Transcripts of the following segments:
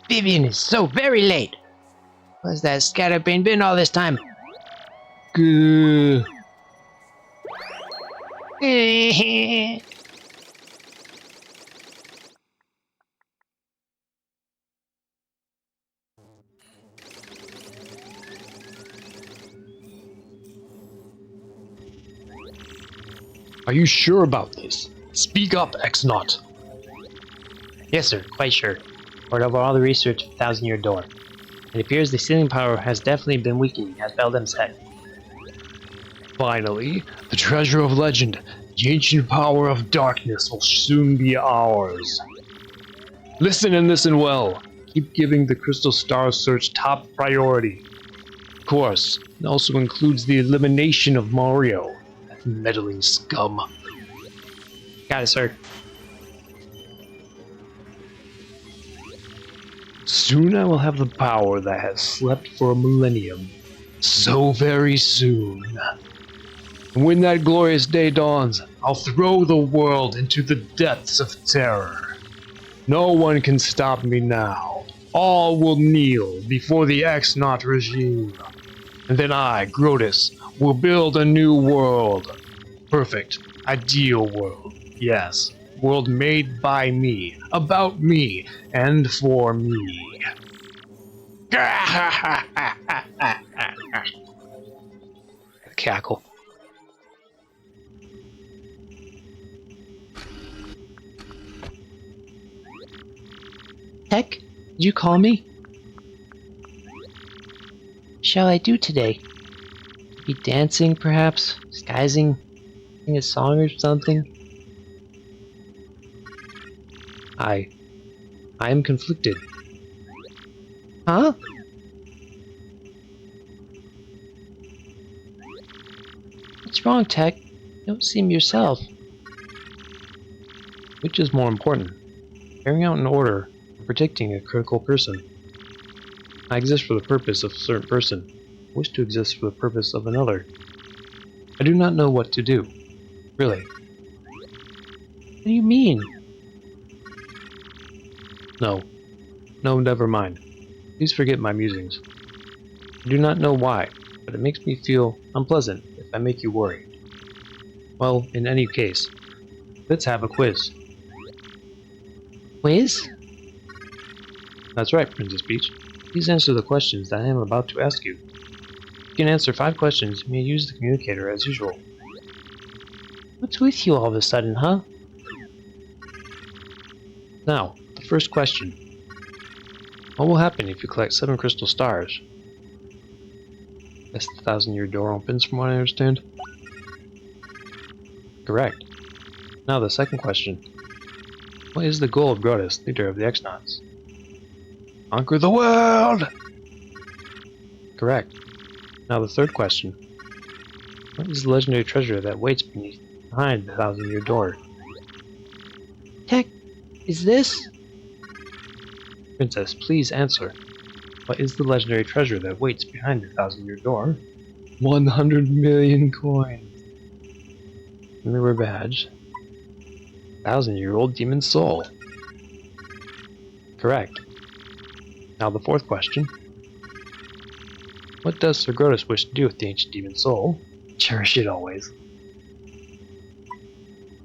Vivian is so very late. Where's that scatterbrain been all this time? Gah. Are you sure about this? Speak up, X-Naut. Yes, sir, quite sure. Poured over all the research of the 1,000-year door. It appears the sealing power has definitely been weakening, as Beldam said. Finally, the treasure of legend, the ancient power of darkness will soon be ours. Listen and listen well. Keep giving the Crystal Star search top priority. Of course, it also includes the elimination of Mario, that meddling scum. Got it, sir. Soon I will have the power that has slept for a millennium. So very soon. And when that glorious day dawns, I'll throw the world into the depths of terror. No one can stop me now. All will kneel before the X-Naut regime. And then I, Grotus, will build a new world. Perfect, ideal world. Yes, world made by me, about me, and for me. Cackle. Heck, did you call me? Shall I do today? Be dancing, perhaps? Disguising? Sing a song or something? I am conflicted. Huh? What's wrong, Tech? You don't seem yourself. Which is more important? Carrying out an order or protecting a critical person? I exist for the purpose of a certain person. I wish to exist for the purpose of another. I do not know what to do. Really. What do you mean? No, never mind. Please forget my musings. I do not know why, but it makes me feel unpleasant if I make you worry. Well, in any case, let's have a quiz. Quiz? That's right, Princess Peach. Please answer the questions that I am about to ask you. If you can answer 5 questions, you may use the communicator as usual. What's with you all of a sudden, huh? Now, the first question. What will happen if you collect 7 crystal stars? That's the 1,000-year door opens, from what I understand. Correct. Now the second question. What is the goal of Grotus, leader of the X-Nauts? Conquer the world! Correct. Now the third question. What is the legendary treasure that waits behind the 1,000-year door? Tech, is this? Princess, please answer. What is the legendary treasure that waits behind the 1,000-year door? 100 million coins. Mirror badge. 1,000-year-old demon soul. Correct. Now the fourth question. What does Sir Grotus wish to do with the ancient demon soul? Cherish it always.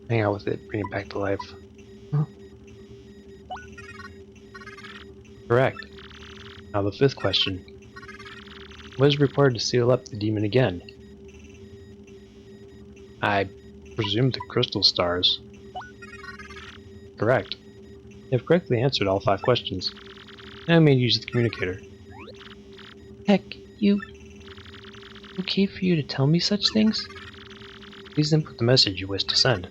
Hang out with it, bring it back to life. Huh? Correct. Now the fifth question. What is required to seal up the demon again? I presume the crystal stars. Correct. You have correctly answered all 5 questions. Now I may use the communicator. Heck, okay for you to tell me such things? Please input the message you wish to send.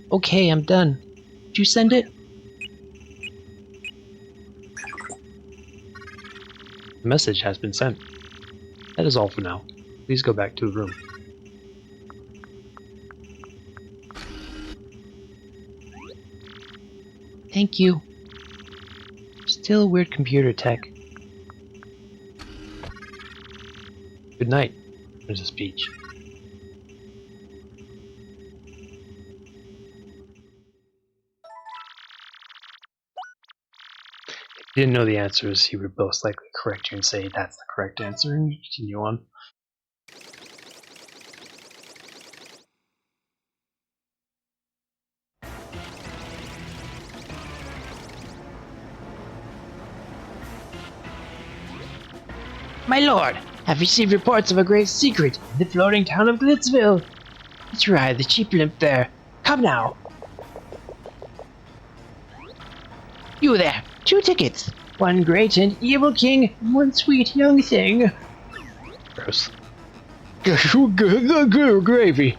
Okay, I'm done. Did you send it? The message has been sent. That is all for now. Please go back to the room. Thank you. Still a weird computer, Tech. Good night, Princess Peach. Didn't know the answers, he would most likely correct you and say that's the correct answer, and you continue on. My lord, I've received reports of a great secret in the floating town of Glitzville. Let's ride the cheap limp there. Come now. You there, 2 tickets. One great and evil king, and one sweet young thing. Gross. Gravy.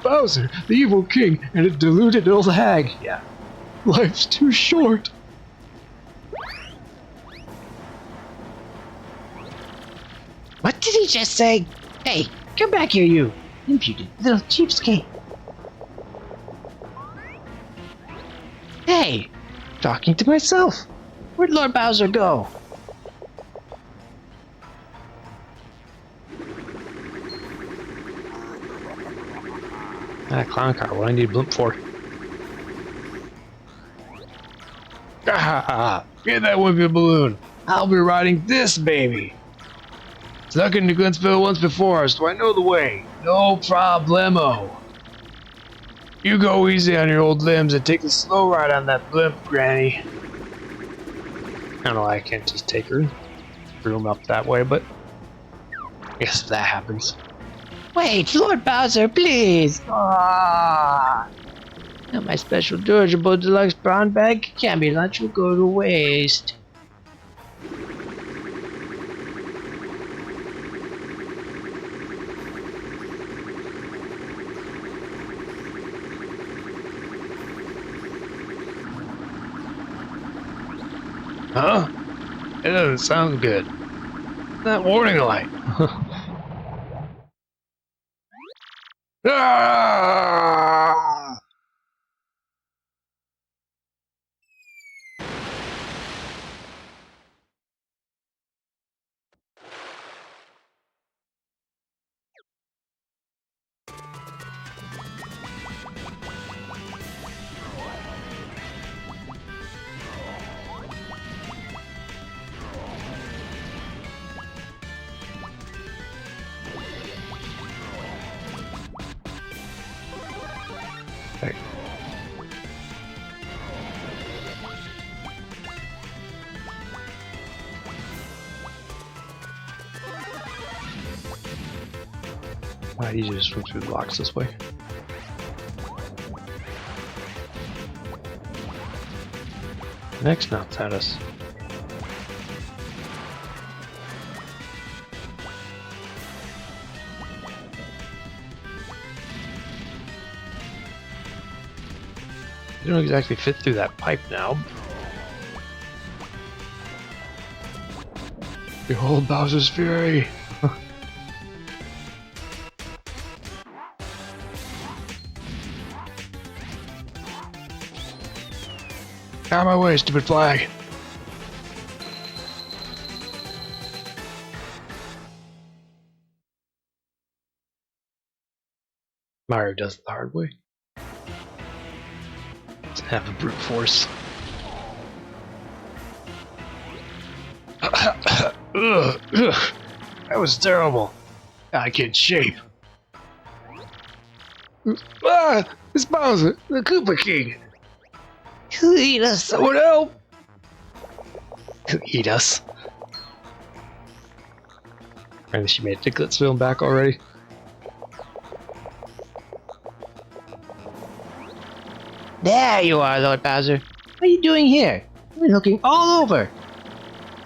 Bowser, the evil king, and a deluded old hag. Yeah. Life's too short. What did he just say? Hey, come back here, you impudent little cheapskate. Hey, talking to myself. Where'd Lord Bowser go? Clown car, what do I need a blimp for? Ah, get that wimpy balloon. I'll be riding this baby. Snuck into Glitzville once before, so I know the way. No problemo. You go easy on your old limbs and take the slow ride on that blimp, Granny. I don't know why I can't just take her room up that way, but I guess if that happens. Wait, Lord Bowser, please! Ah! Now my special dirigible deluxe brown bag candy lunch will go to waste. Huh? It doesn't sound good. That warning light. Ah! Hey. Why did you just swim through the blocks this way? X-Nauts at us. You don't exactly fit through that pipe now. Behold Bowser's fury! Out of my way, stupid flag! Mario does it the hard way. Doesn't have the brute force. Ugh, that was terrible. I can't shape. Ah! It's Bowser, the Koopa King! He'll eat us! Someone help! He'll eat us. Apparently she made it to Glitzville and back already. There you are, Lord Bowser. What are you doing here? I've been looking all over.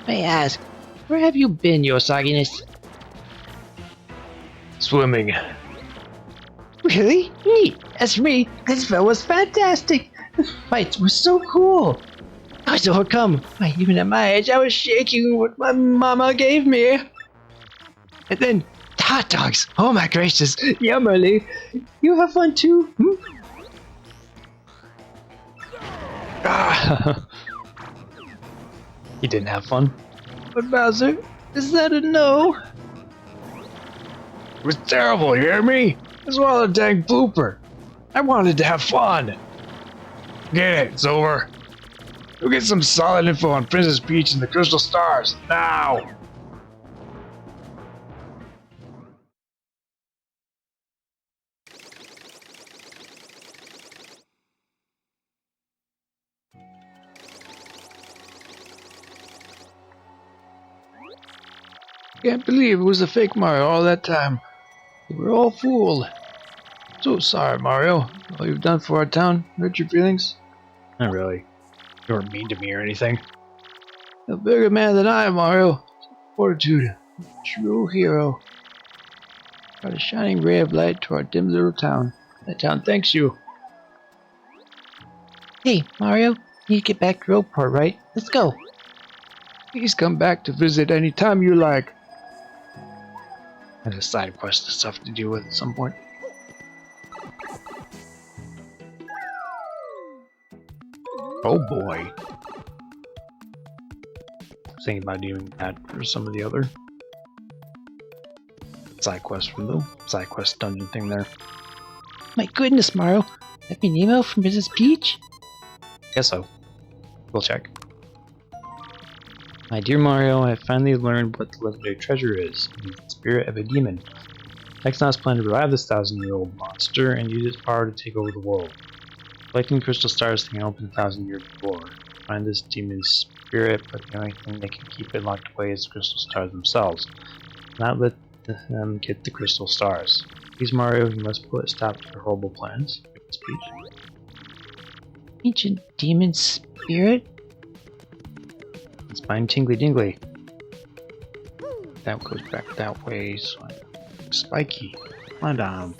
May I ask, where have you been, your sogginess? Swimming. Really? Neat. As for me, Glitzville was fantastic. The fights were so cool. I was overcome. Why, even at my age, I was shaking what my mama gave me. And then, the hot dogs. Oh my gracious. Yummerly. You have fun too? Hmm? Ah. He didn't have fun. But Bowser, is that a no? It was terrible, you hear me? This was a dang blooper. I wanted to have fun. Get it, it's over. Go get some solid info on Princess Peach and the Crystal Stars, now! Can't believe it was a fake Mario all that time. We were all fooled. So sorry, Mario. All you've done for our town hurt your feelings? Not really. You weren't mean to me or anything. A bigger man than I, Mario. Fortitude. True hero. Brought a shining ray of light to our dim little town. That town thanks you. Hey, Mario, you need to get back to Rogueport, right? Let's go. Please come back to visit any time you like. I have a side quest and stuff to deal with at some point. Oh boy. I was thinking about doing that for some of the other side quests from the side quest dungeon thing there. My goodness, Mario. That be an email from Mrs. Peach? Guess so. We'll check. My dear Mario, I have finally learned what the legendary treasure is. It is the spirit of a demon. X-Nauts plan to revive this 1,000-year-old monster and use its power to take over the world. Collecting crystal stars can open 1,000-year door. Find this demon's spirit, but the only thing that can keep it locked away is the crystal stars themselves. Do not let them get the crystal stars. Please, Mario, you must put a stop to your horrible plans. Speech. Ancient demon spirit? It's mine, Tingly Dingly. That goes back that way, so Spiky. Come on down.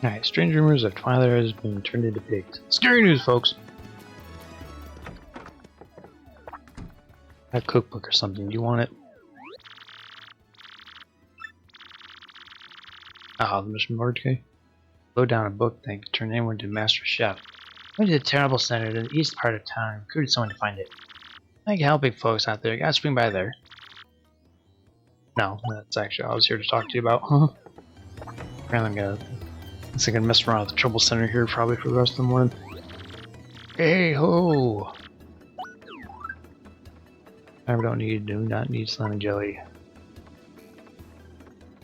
Alright, strange rumors that Twilight has been turned into pigs. Scary news, folks! A cookbook or something, do you want it? Ah, the mission board, okay. Load down a book that can turn anyone into master chef. Went to the terrible center in the east part of town and recruited someone to find it. I can help big folks out there, gotta swing by there. No, that's actually what I was here to talk to you about. Apparently I'm gonna mess around with the trouble center here probably for the rest of the morning. Hey ho! I do not need slime and jelly.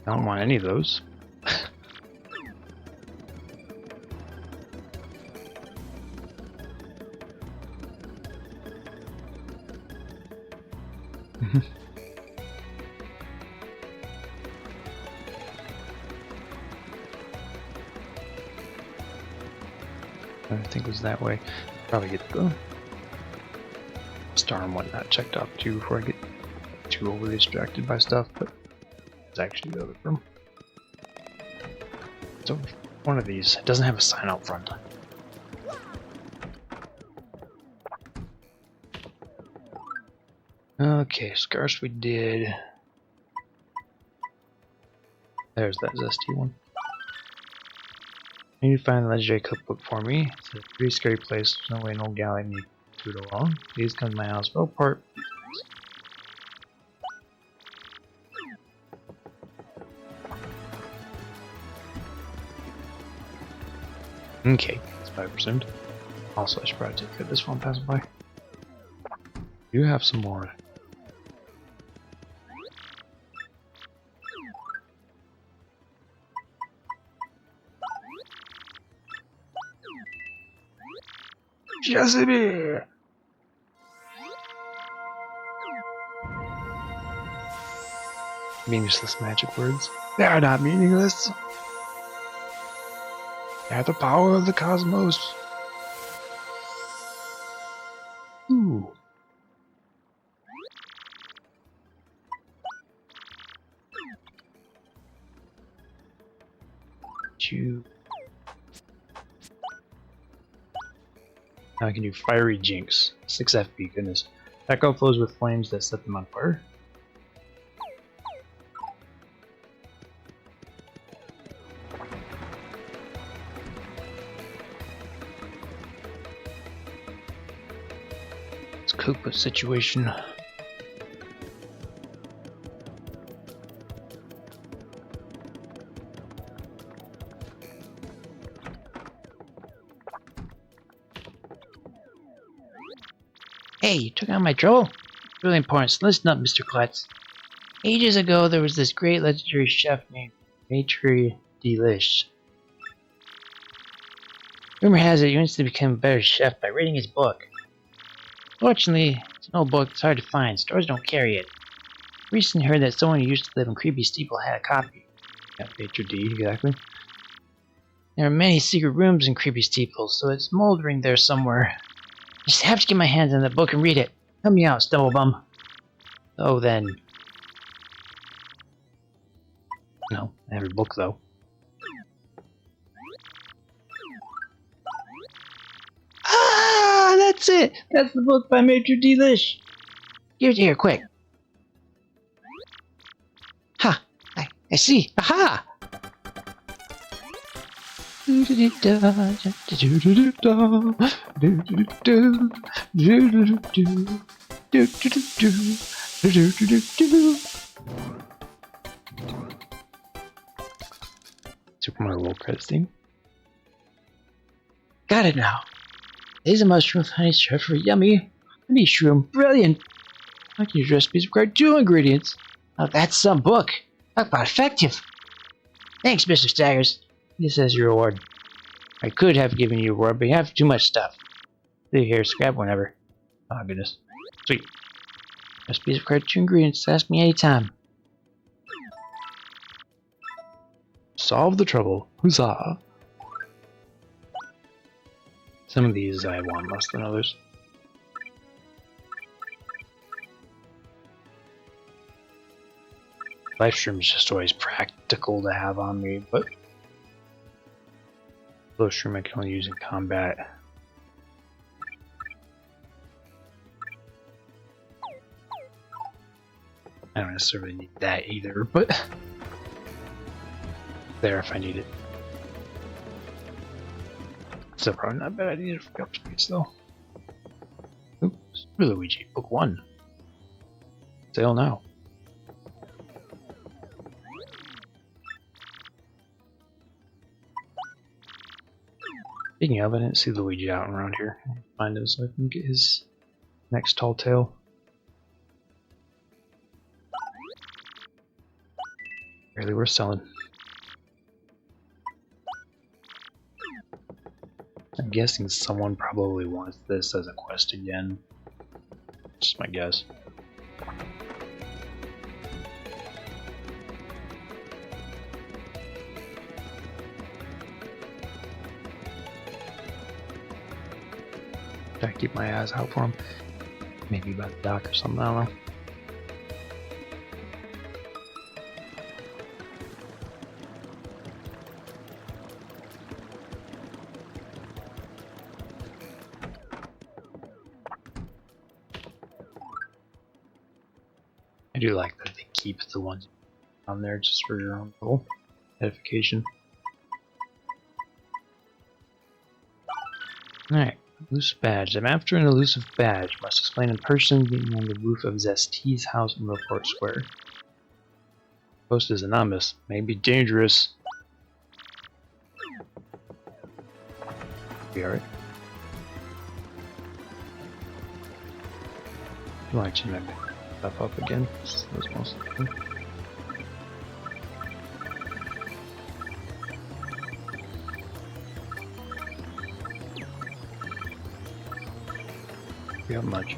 I don't want any of those. I think it was that way. Probably get the star and whatnot checked off too before I get too overly distracted by stuff, but it's actually the other room. So one of these. It doesn't have a sign out front. Okay, Scarce we did. There's that zesty one. I need to find the legendary cookbook for me. It's a pretty scary place. There's no way an old gal like me to do it alone. Please come to my house, Rogueport. Okay, that's what I presumed. Also, I should probably take care of this one passing by. You have some more. Jessica! Meaningless magic words. They are not meaningless. They are the power of the cosmos. Ooh. Chew. Now I can do Fiery Jinx. 6 FP, goodness. That outflows with flames that set them on fire. stupid situation. Hey, you took out my trouble? Really important, so listen up, Mr. Klutz. Ages ago, there was this great legendary chef named Maitre Delish. Rumor has it you instantly became a better chef by reading his book. Fortunately, it's an old book that's hard to find. Stores don't carry it. Recently heard that someone who used to live in Creepy Steeple had a copy. Yeah, Maitre D, exactly. There are many secret rooms in Creepy Steeple, so it's moldering there somewhere. I just have to get my hands on the book and read it. Help me out, Stubblebum. Oh, then. No, every book though. Ah, that's it! That's the book by Maitre Delish. Give it here, quick. Ha! I see. Aha! Super Mario World credits theme. Got it now. These are mushrooms, honey, chef, yummy. Honey shroom, brilliant. I can use recipes require 2 ingredients. Oh, that's some book. Talk about effective. Thanks, Mr. Staggers. This is your reward. I could have given you a reward, but you have too much stuff. See here, scrap whenever. Oh goodness. Sweet. Recipes require 2 ingredients. Ask me anytime. Solve the trouble. Huzzah! Some of these I want less than others. Life stream is just always practical to have on me, but flow stream I can only use in combat. I don't necessarily need that either, but there if I need it. Still probably not a bad idea for up space though. Oops, Luigi, book 1. Sale now. Speaking of, I didn't see Luigi out and around here. I'll find him so I can get his next tall tale. Barely worth selling. I'm guessing someone probably wants this as a quest again. Just my guess. Gotta keep my eyes out for him. Maybe by the dock or something, I don't know. I do like that they keep the ones on there just for your own little edification. Alright, elusive badge. I'm after an elusive badge. Must explain in person being on the roof of Zest's house in Rogueport Square. Post is anonymous. May be dangerous. Be alright. Oh, actually, maybe stuff up again. That's most of the thing. We have much.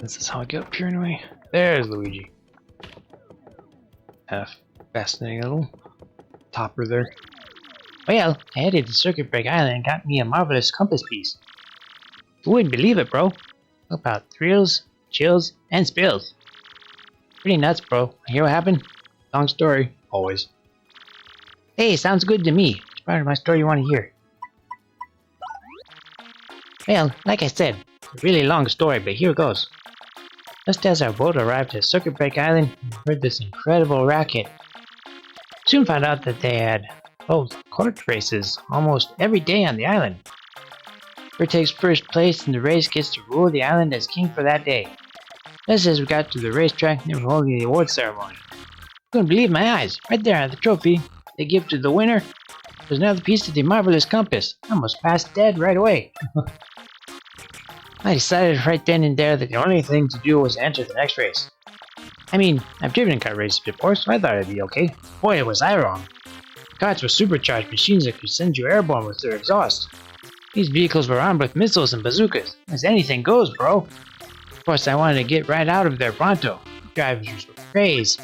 This is how I get up here anyway. There's Luigi. Fascinating little topper there. Well, I headed to Circuit Break Island and got me a marvelous compass piece. You wouldn't believe it, bro. About thrills, chills, and spills. Pretty nuts, bro. Hear what happened? Long story. Always. Hey, sounds good to me. Which part of my story you want to hear? Well, like I said, a really long story, but here goes. Just as our boat arrived at Circuit Break Island, we heard this incredible racket. Soon found out that they had court races almost every day on the island. Whoever takes first place in the race gets to rule the island as king for that day. Just as we got to the racetrack, they were holding the award ceremony. Couldn't believe my eyes. Right there on the trophy they give to the winner was another piece of the marvelous compass. I almost passed dead right away. I decided right then and there that the only thing to do was enter the next race. I mean, I've driven in kart races before, so I thought it'd be okay. Boy, was I wrong. Karts were supercharged machines that could send you airborne with their exhaust. These vehicles were armed with missiles and bazookas. As anything goes, bro. Of course, I wanted to get right out of there pronto. Drivers were crazy.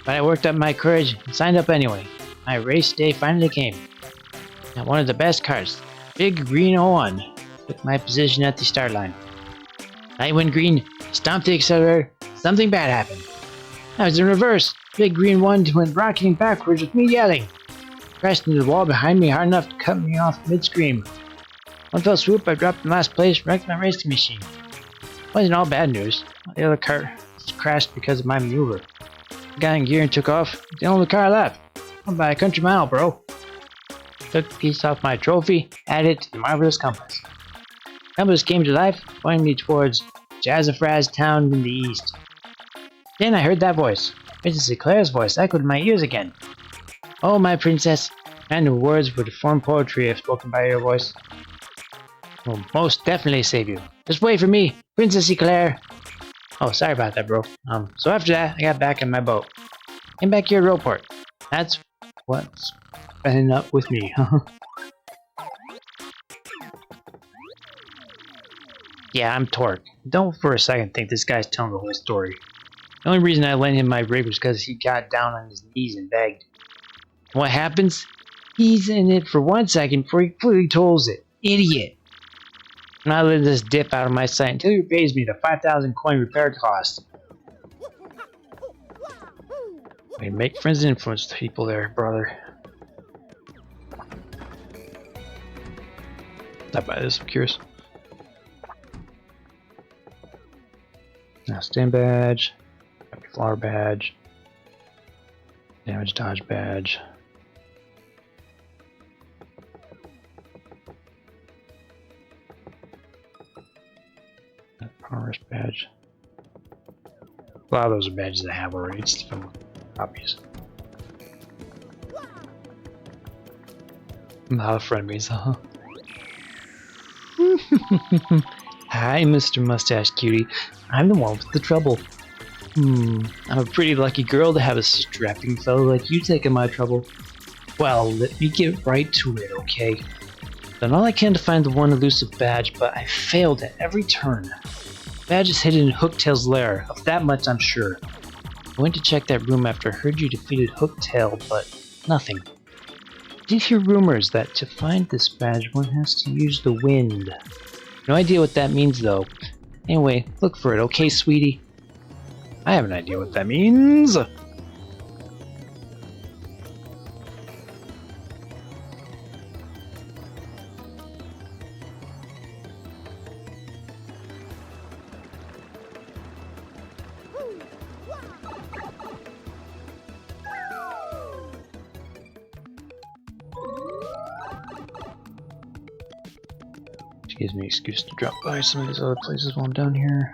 But I worked up my courage and signed up anyway. My race day finally came. And one of the best cars, Big Green 01, took my position at the start line. I went green, stomped the accelerator, something bad happened. I was in reverse. Big Green 1 went rocketing backwards with me yelling. Crashed into the wall behind me hard enough to cut me off mid-scream. One fell swoop, I dropped in last place, wrecked my racing machine. Wasn't all bad news. The other car crashed because of my maneuver. I got in gear and took off. The only car left. I'm by a country mile, bro. Took the piece off my trophy, added it to the marvelous compass. Compass came to life, pointing me towards Jazzafraz town in the east. Then I heard that voice. Princess Eclair's voice echoed in my ears again. Oh, my princess, and words would form poetry if spoken by your voice. Will most definitely save you. Just wait for me, Princess Eclair. Oh, sorry about that, bro. So after that, I got back in my boat. Came back here at Rogueport. That's what's been up with me. Yeah, I'm Torque. Don't for a second think this guy's telling the whole story. The only reason I lent him my rig was because he got down on his knees and begged. What happens? He's in it for 1 second before he completely tolls it. Idiot. I'm not letting this dip out of my sight until he pays me the 5,000 coin repair cost. Wait, make friends and influence people there, brother. Stop by this, I'm curious. Now stand badge, flower badge, damage dodge badge. Progress badge. A lot of those are badges I have already. It's from copies. A lot of frenemies, huh? Hi, Mr. Mustache Cutie. I'm the one with the trouble. I'm a pretty lucky girl to have a strapping fellow like you taking my trouble. Well, let me get right to it, okay? Done all I can to find the one elusive badge, but I failed at every turn. Badge is hidden in Hooktail's lair, of that much I'm sure. I went to check that room after I heard you defeated Hooktail, but nothing. I did hear rumors that to find this badge one has to use the wind. No idea what that means though. Anyway, look for it, okay, sweetie? I have an idea what that means. Gives me an excuse to drop by some of these other places while I'm down here.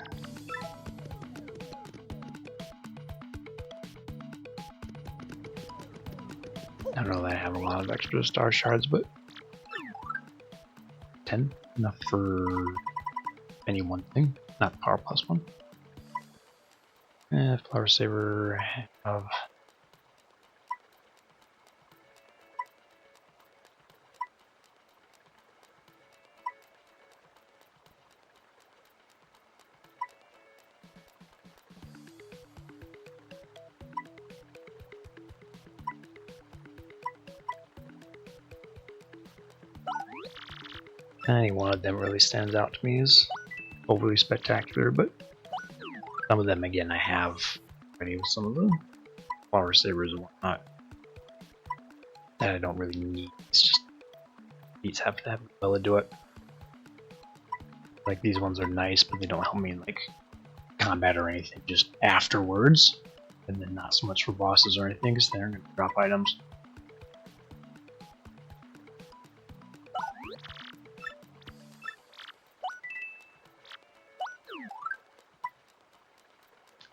I don't know that I have a lot of extra star shards, but 10 enough for any one thing, not power plus one. Flower saver of Any one of them really stands out to me as overly spectacular, but some of them, again, I have already with some of the flower sabers and whatnot that I don't really need. It's just beats have to have the ability to do it. Like these ones are nice, but they don't help me in like combat or anything, just afterwards. And then not so much for bosses or anything, because they're going to drop items.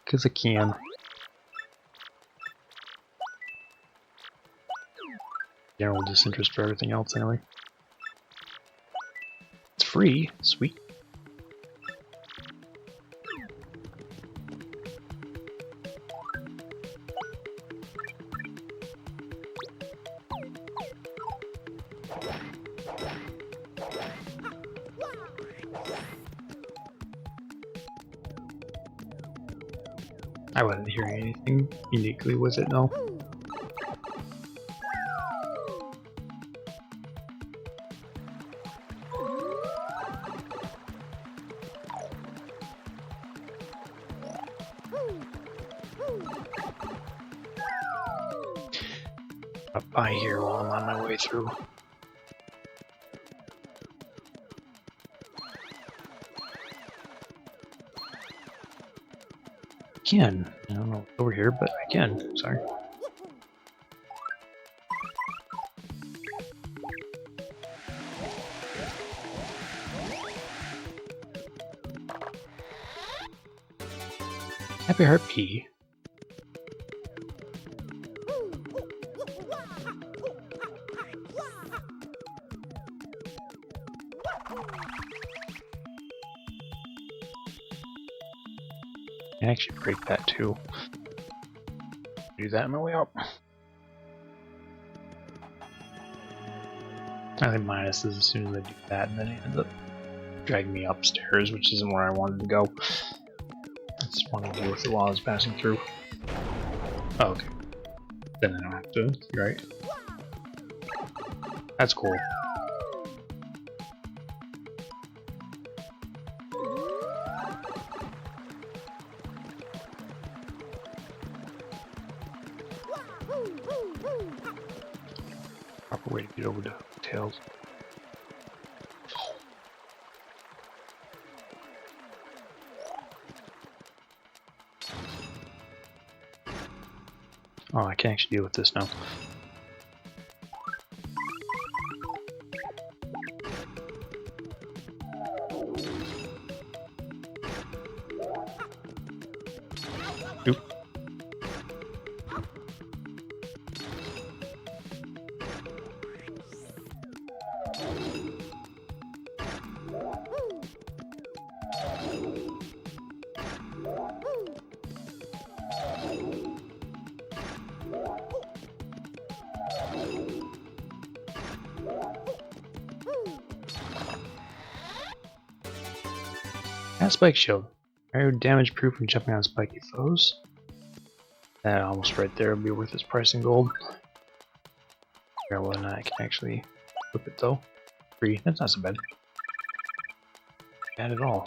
Because I can. General disinterest for everything else, anyway. It's free. Sweet. I wasn't hearing anything uniquely with it, no. Up by here while I'm on my way through. Can. I don't know what's over here, but I can. Sorry. Happy Heart P. I can actually break that too. Do that on my way up. I think minuses as soon as I do that, and then it ends up dragging me upstairs, which isn't where I wanted to go. I just want to deal with it while I was passing through. Oh, okay. Then I don't have to. You're right. That's cool. Proper way to get over to Tails. Oh, I can actually deal with this now. Oop. Spike shield. Very damage proof when jumping on spiky foes. That almost right there will be worth its price in gold. Figure out whether or not I can actually equip it though. Free. That's not so bad. Bad at all.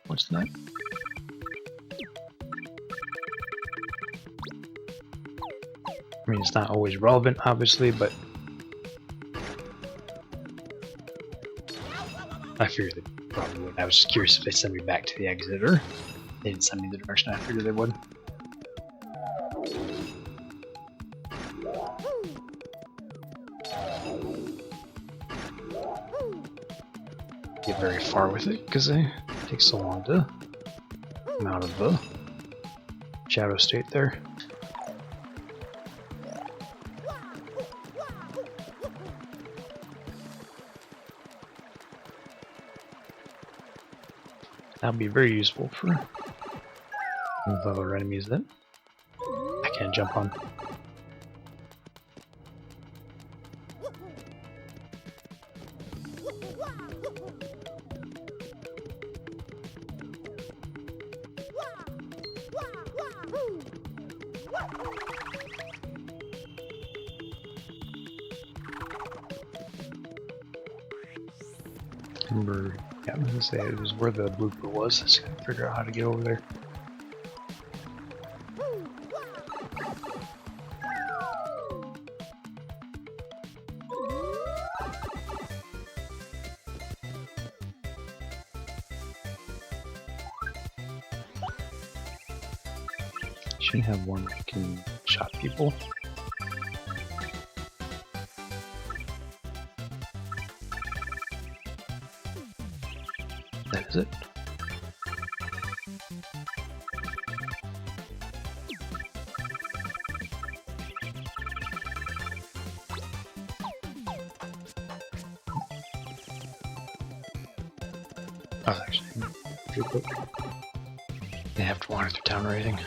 What's that? I mean, it's not always relevant, obviously, but I figured they probably would. I was just curious if they sent me back to the exit, or they didn't send me the direction I figured they would. Get very far with it because it takes so long to come out of the shadow state there. That would be very useful for other enemies that I can't jump on. Timber. Yeah, I was gonna say it was where the blooper was. Just gotta figure out how to get over there. Should have one that can shot people. That is it. I was actually pretty quick. They have to water through town or anything.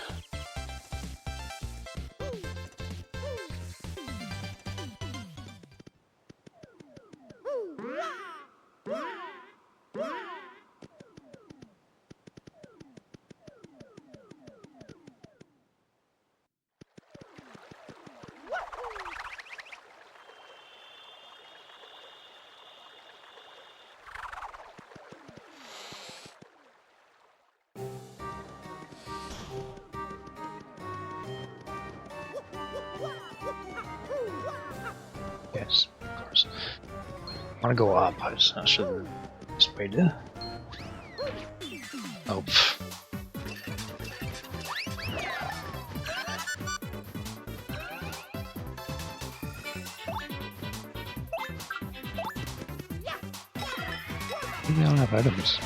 Yes, of course. I want to go up. I just not sure the best way to. Oh. Maybe I don't have items.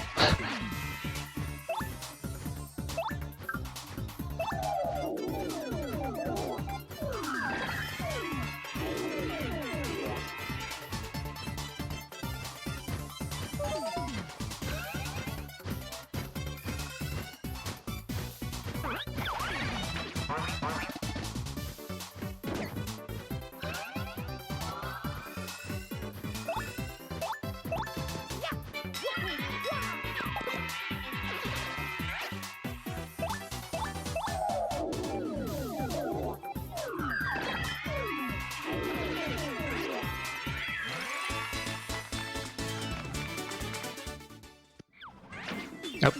Yep.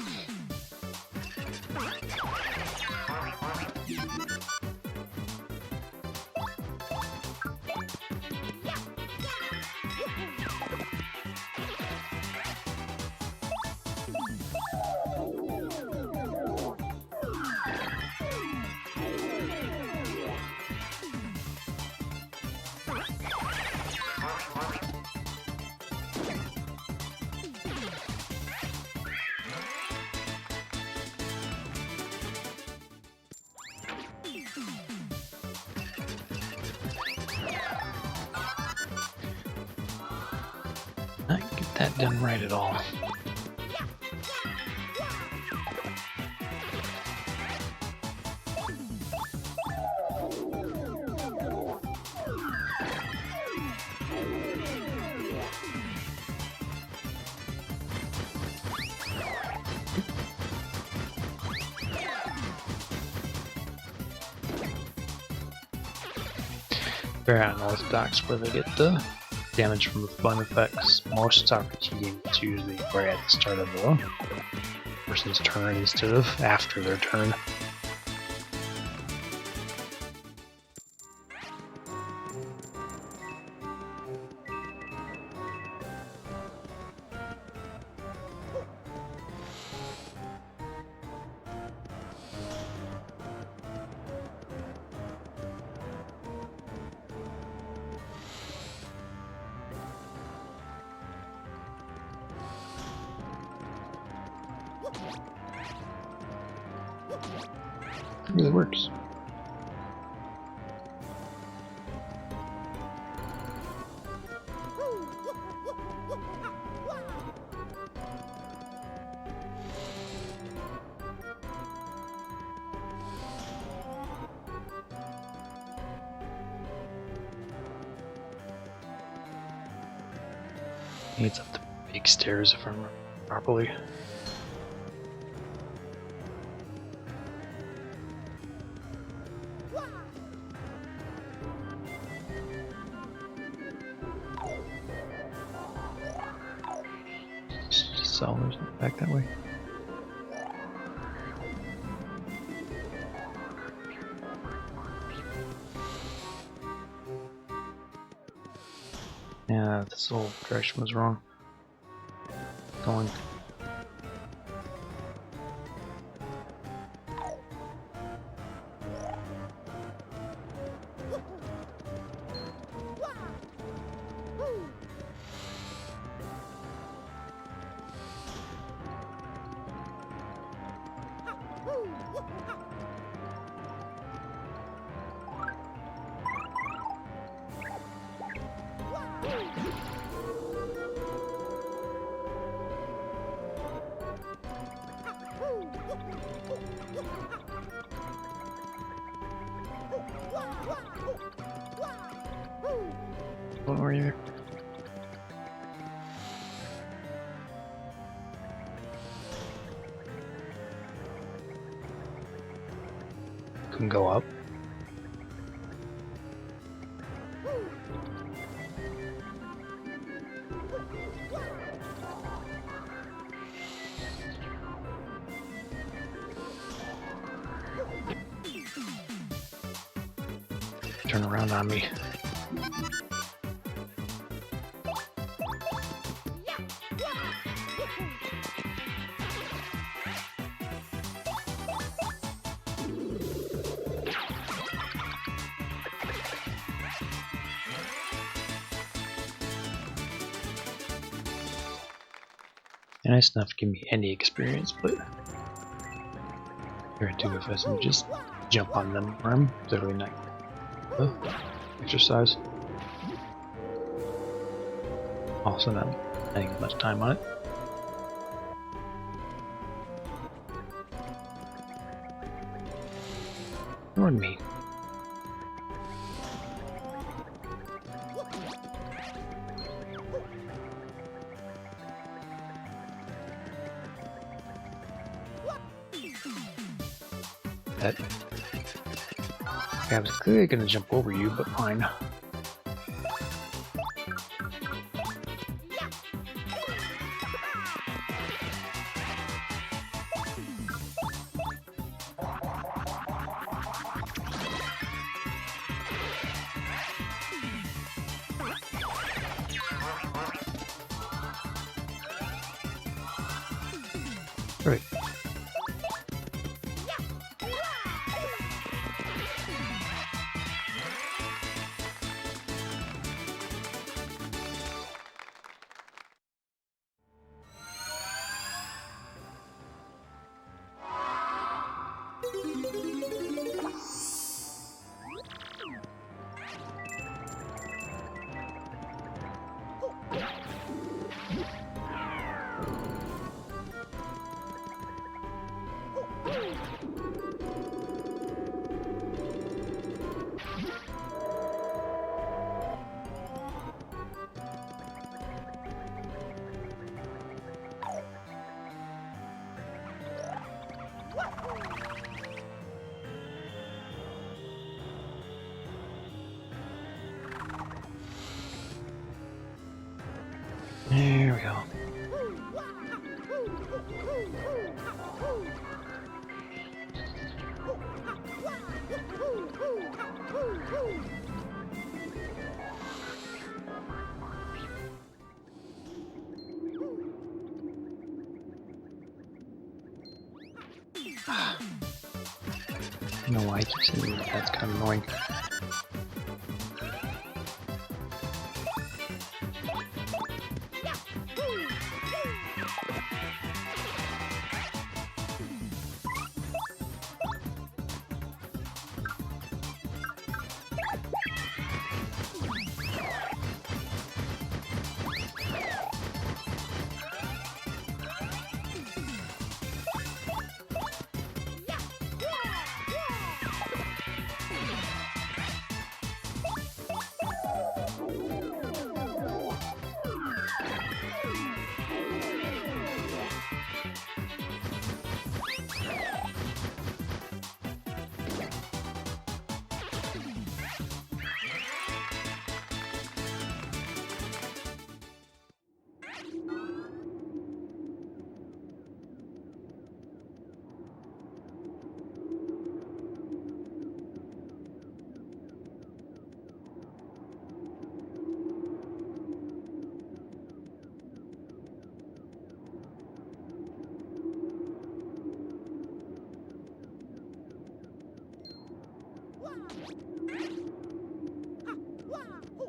Not get that done right at all. Fair out North Docks where they get the damage from the fun effects. Most RPG games it's usually right at the start of the person's turn instead of after their turn. It really works. I think it's up the big stairs if I remember properly. cell or something back that way. Yeah, this whole direction was wrong. Going. What were you? Can go up. Turn around on me. Nice enough to give me any experience, but here I do if I can just jump on them where I'm clearly not exercise. Also not spending much time on it. Ignored me. That. I was clearly gonna jump over you, but fine. Right. There we go. I don't know why I keep saying that. That's kind of annoying.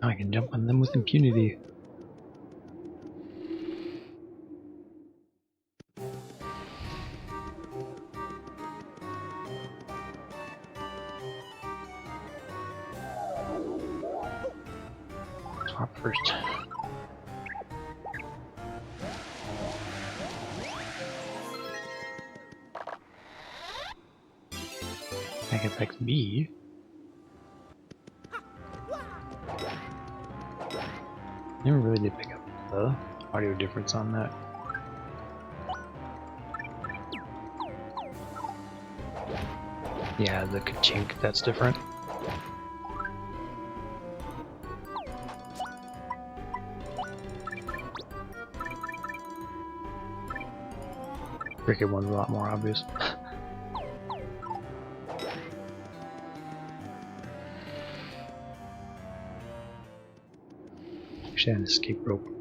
I can jump on them with impunity. Swap first. I can affect me. Never really did pick up the audio difference on that. Yeah, the ka-chink, that's different. Cricket one's a lot more obvious. Actually, an escape rope.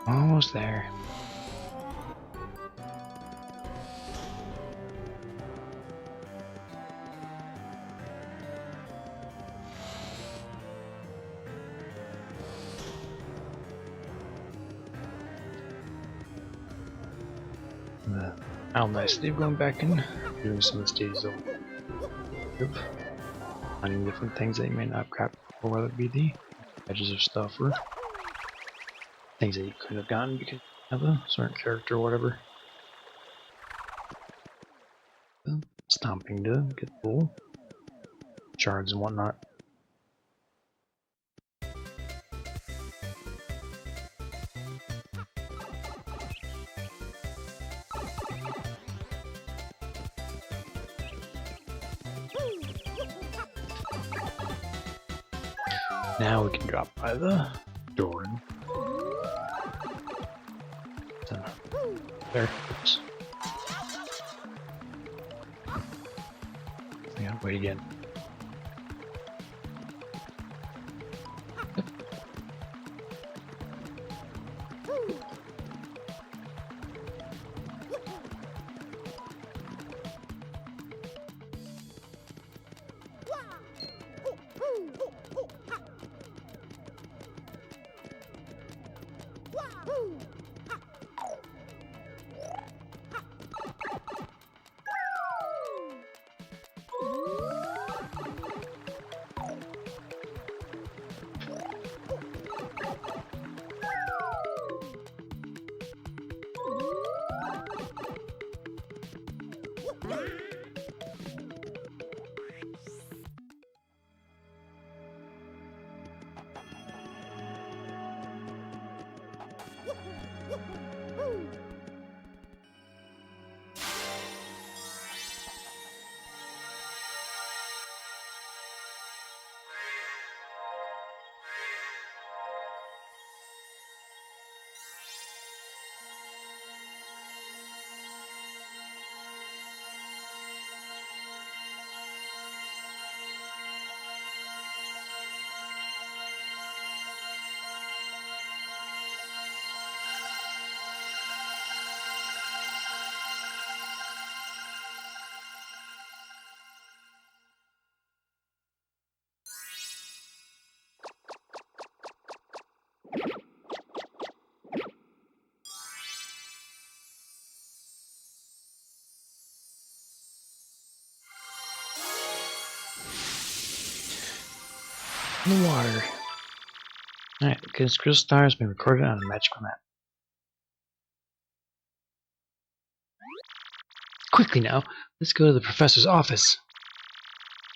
Almost there. How nice they've gone back and doing some of the stages of finding different things that you may not have grabbed before, whether it be the edges of stuff or things that you couldn't have gotten because you have a certain character or whatever. Stomping to get full shards and whatnot. Now we can drop by the door. There. Oops. Yeah, wait again. in the water. Alright, because crystal stars been recorded on a magical map. Quickly now, let's go to the professor's office.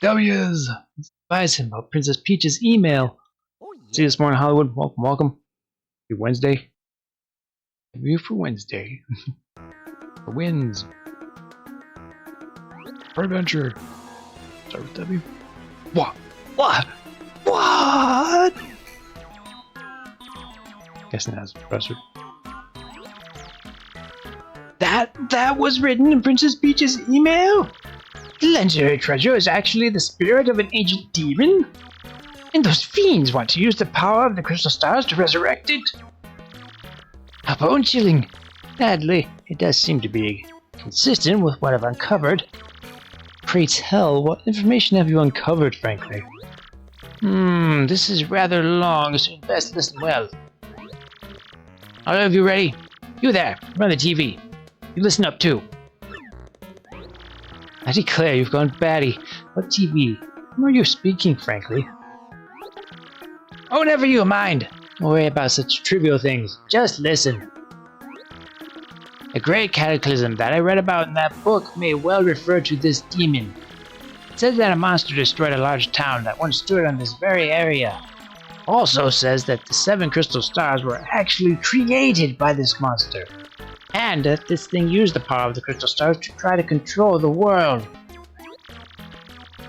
W's! Let's advise him about Princess Peach's email. See you this morning, Hollywood. Welcome, welcome. Happy Wednesday. Review for Wednesday. For wins. For adventure. Start with W. What? What? What? Guessing that's the professor. That was written in Princess Peach's email? The legendary treasure is actually the spirit of an ancient demon? And those fiends want to use the power of the crystal stars to resurrect it? How bone-chilling. Sadly, it does seem to be consistent with what I've uncovered. Pray tell, what information have you uncovered, frankly? This is rather long, so you'd best listen well. All of you ready? You there, run the TV. You listen up too. I declare you've gone batty. What TV? Who are you speaking, frankly? Oh, never you mind. Don't worry about such trivial things. Just listen. A great cataclysm that I read about in that book may well refer to this demon. It says that a monster destroyed a large town that once stood on this very area. Also says that the 7 crystal stars were actually created by this monster. And that this thing used the power of the crystal stars to try to control the world.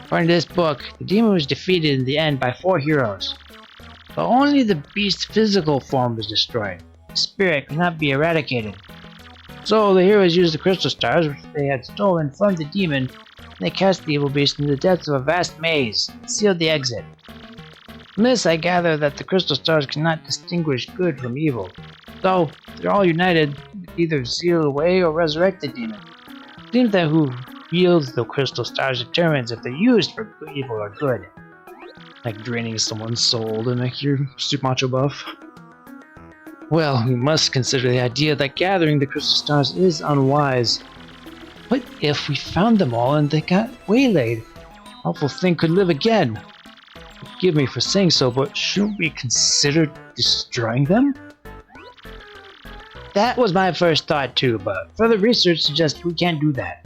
According to this book, the demon was defeated in the end by 4 heroes. But only the beast's physical form was destroyed. The spirit could not be eradicated. So the heroes used the crystal stars, which they had stolen from the demon, and they cast the evil beast into the depths of a vast maze, and sealed the exit. From this I gather that the crystal stars cannot distinguish good from evil. So, they're all united, to either seal away or resurrect the demon. It seems that who wields the crystal stars determines if they're used for evil or good. Like draining someone's soul to make your super macho buff. Well, we must consider the idea that gathering the crystal stars is unwise. What if we found them all and they got waylaid? Awful thing could live again. Forgive me for saying so, but shouldn't we consider destroying them? That was my first thought too, but further research suggests we can't do that.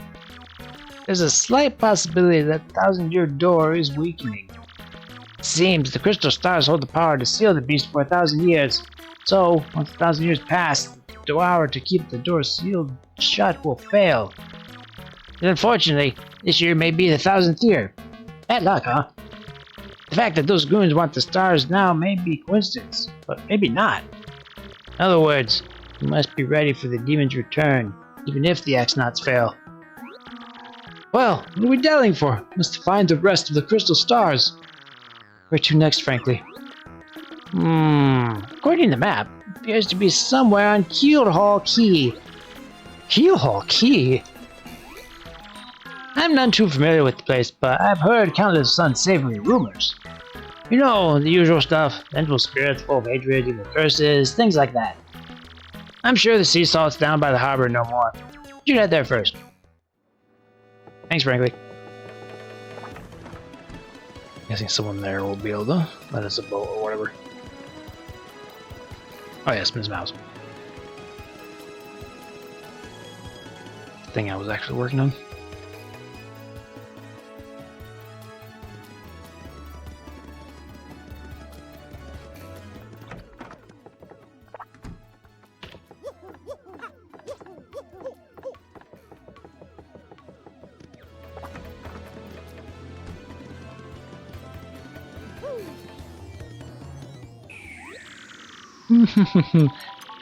There's a slight possibility that the 1,000-year door is weakening. It seems the crystal stars hold the power to seal the beast for 1,000 years. So, once 1,000 years pass, the power to keep the door sealed shut will fail. And unfortunately, this year may be the 1,000th year. Bad luck, huh? The fact that those goons want the stars now may be coincidence, but maybe not. In other words, we must be ready for the demon's return, even if the X-Nauts fail. Well, what are we dallying for? Must find the rest of the crystal stars. Where to next, frankly? According to the map, it appears to be somewhere on Keelhaul Key. Keelhaul Key? I'm none too familiar with the place, but I've heard countless unsavory rumors. You know, the usual stuff, vengeful spirits full of hatred, evil curses, things like that. I'm sure the sea salt's down by the harbor no more. You head there first. Thanks, frankly. Guessing someone there will be able to let us a boat or whatever. Oh yes, Ms. Mouse. The thing I was actually working on.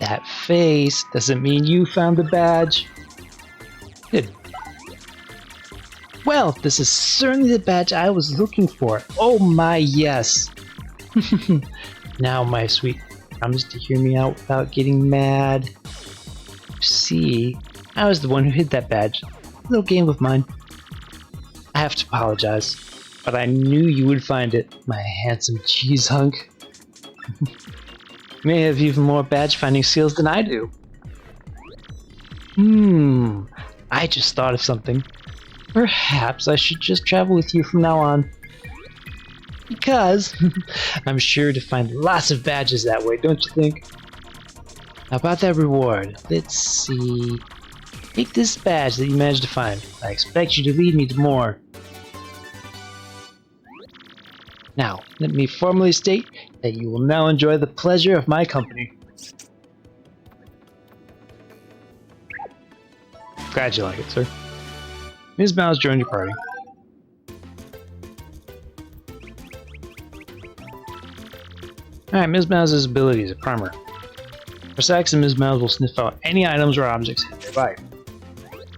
That face doesn't mean you found the badge. Good. Well, this is certainly the badge I was looking for. Oh my yes. Now, my sweet, promise to hear me out without getting mad. See, I was the one who hid that badge. A little game of mine. I have to apologize, but I knew you would find it, my handsome cheese hunk. May have even more badge finding skills than I do. I just thought of something. Perhaps I should just travel with you from now on. Because I'm sure to find lots of badges that way, don't you think? How about that reward? Let's see. Take this badge that you managed to find. I expect you to lead me to more. Now, let me formally state that you will now enjoy the pleasure of my company. Glad you like it, sir. Ms. Mouse joined your party. Alright, Ms. Mouse's ability is a primer. Press X and Ms. Mouse will sniff out any items or objects nearby.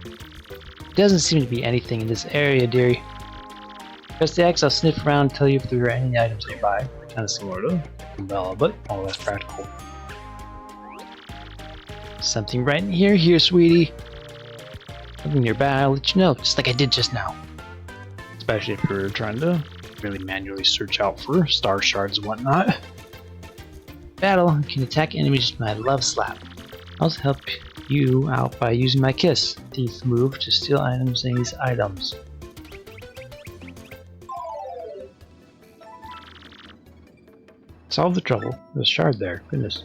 There doesn't seem to be anything in this area, dearie. Press the X, I'll sniff around and tell you if there are any items nearby. Kind of similar to Bella, but all less practical. Something right in here, sweetie. Something nearby, I'll let you know, just like I did just now. Especially if you're trying to really manually search out for star shards and whatnot. Battle, you can attack enemies with my love slap. I'll also help you out by using my kiss. Thief move to steal items and these items. Solve the trouble. There's a shard there. Goodness.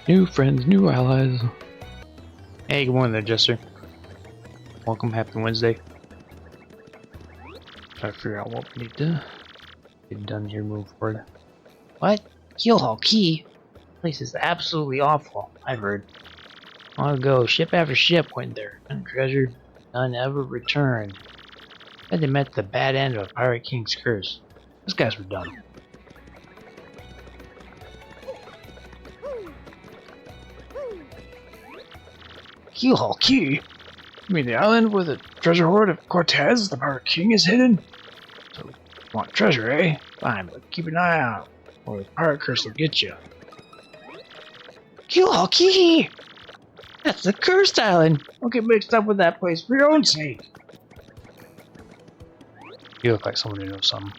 New friends, new allies. Hey, good morning there, Jester. Welcome, happy Wednesday. Try to figure out what we need to get done here, move forward. What? Keelhaul Key? This place is absolutely awful, I've heard. Long ago, ship after ship went there, untreasured, none ever returned. But they met the bad end of a Pirate King's curse. Those guys were done. Keelhaul Key? You mean the island where the treasure hoard of Cortez, the Pirate King, is hidden? So, you want treasure, eh? Fine, but keep an eye out, or the pirate curse will get you. Keelhaul Key! That's the cursed island! Don't get mixed up with that place for your own sake. You look like someone who knows something.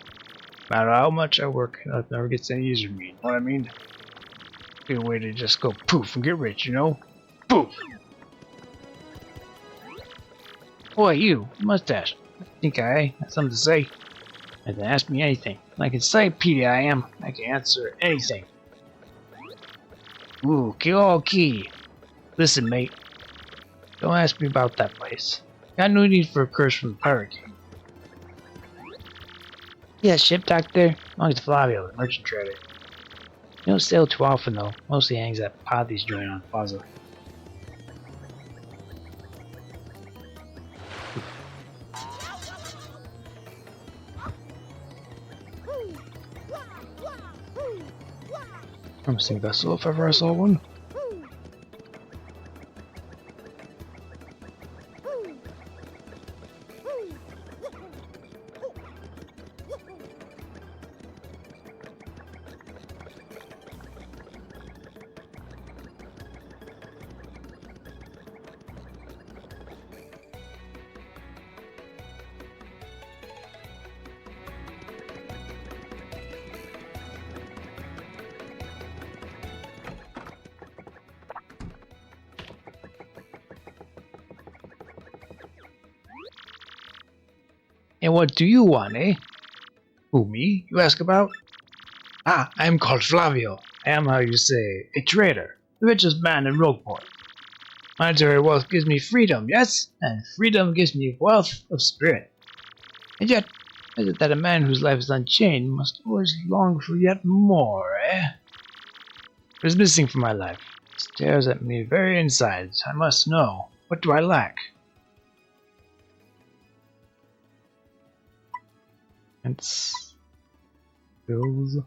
No matter how much I work, it never gets any easier to me, you know what I mean? Be a way to just go poof and get rich, you know? Poof! Boy, you, mustache. I think I have something to say. You can ask me anything. Like encyclopedia I am, I can answer anything. Ooh, Keelhaul Key. Listen, mate. Don't ask me about that place. Got no need for a curse from the Pirate King. Yeah, ship dock there. Belongs to Flavio, the merchant trader. You don't sail too often though. Mostly hangs at Pothy's joint on Plaza. Promising vessel if ever I saw one. And what do you want, eh? Who, me? You ask about? Ah, I am called Flavio. I am, how you say, a trader. The richest man in Rogueport. Monetary wealth gives me freedom, yes? And freedom gives me wealth of spirit. And yet, is it that a man whose life is unchained must always long for yet more, eh? What is missing from my life? It stares at me very inside. I must know. What do I lack? It's bills.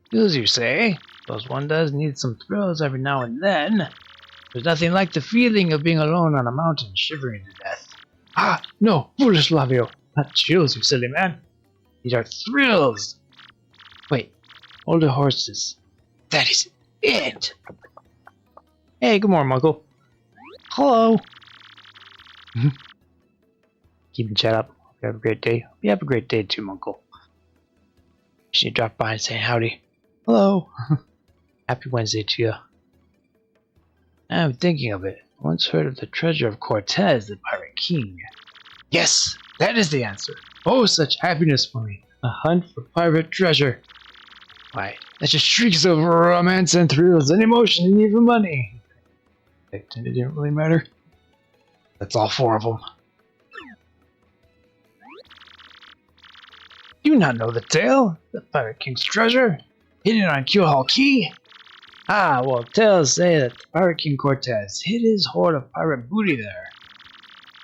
Bills, you say? Suppose one does need some thrills every now and then. There's nothing like the feeling of being alone on a mountain, shivering to death. Ah, no, foolish Flavio. Not chills, you silly man. These are thrills. Wait, older horses. That is it. Hey, good morning, Uncle. Hello. Keeping chat up. You have a great day. You have a great day too, Uncle. She dropped by and saying howdy. Hello. Happy Wednesday to you. I'm thinking of it. I once heard of the treasure of Cortez, the Pirate King. Yes, that is the answer. Oh, such happiness for me. A hunt for pirate treasure. Why, that just shrieks of romance and thrills and emotion and even money. It didn't really matter. That's all 4 of them. Do you not know the tale? The Pirate King's treasure? Hidden on Keelhaul Key? Ah, well, tales say that the Pirate King Cortez hid his hoard of pirate booty there.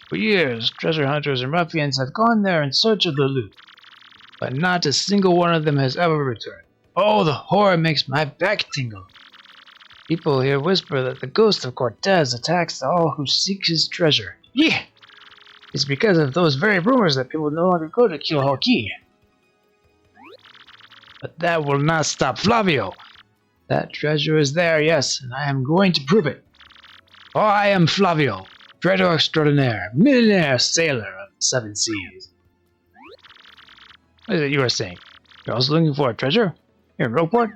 For years, treasure hunters and ruffians have gone there in search of the loot, but not a single one of them has ever returned. Oh, the horror makes my back tingle. People here whisper that the ghost of Cortez attacks all who seek his treasure. Yeah! It's because of those very rumors that people no longer go to Keelhaul Key. But that will not stop Flavio. That treasure is there, yes, and I am going to prove it. Oh, I am Flavio, trader extraordinaire, millionaire sailor of the 7 seas. What is it you are saying? You're also looking for a treasure? Here in Rogueport?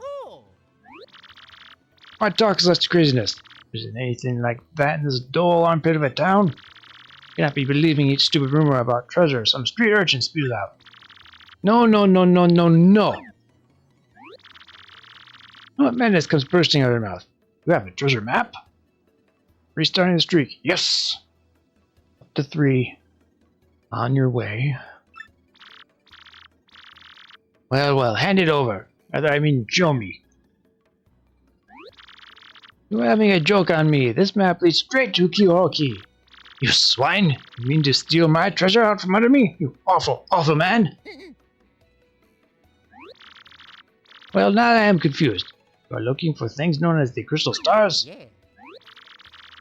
Why talk such craziness? Isn't anything like that in this dull armpit of a town? You cannot be believing each stupid rumor about treasure some street urchin spews out. No, no, no, no, no, no! What madness comes bursting out of your mouth? You have a treasure map? Restarting the streak. Yes! Up to 3. On your way. Well, well, hand it over. I mean, show me. You're having a joke on me. This map leads straight to Keelhaul Key. You swine! You mean to steal my treasure out from under me? You awful, awful man! Well, now I am confused. You are looking for things known as the crystal stars? Yeah.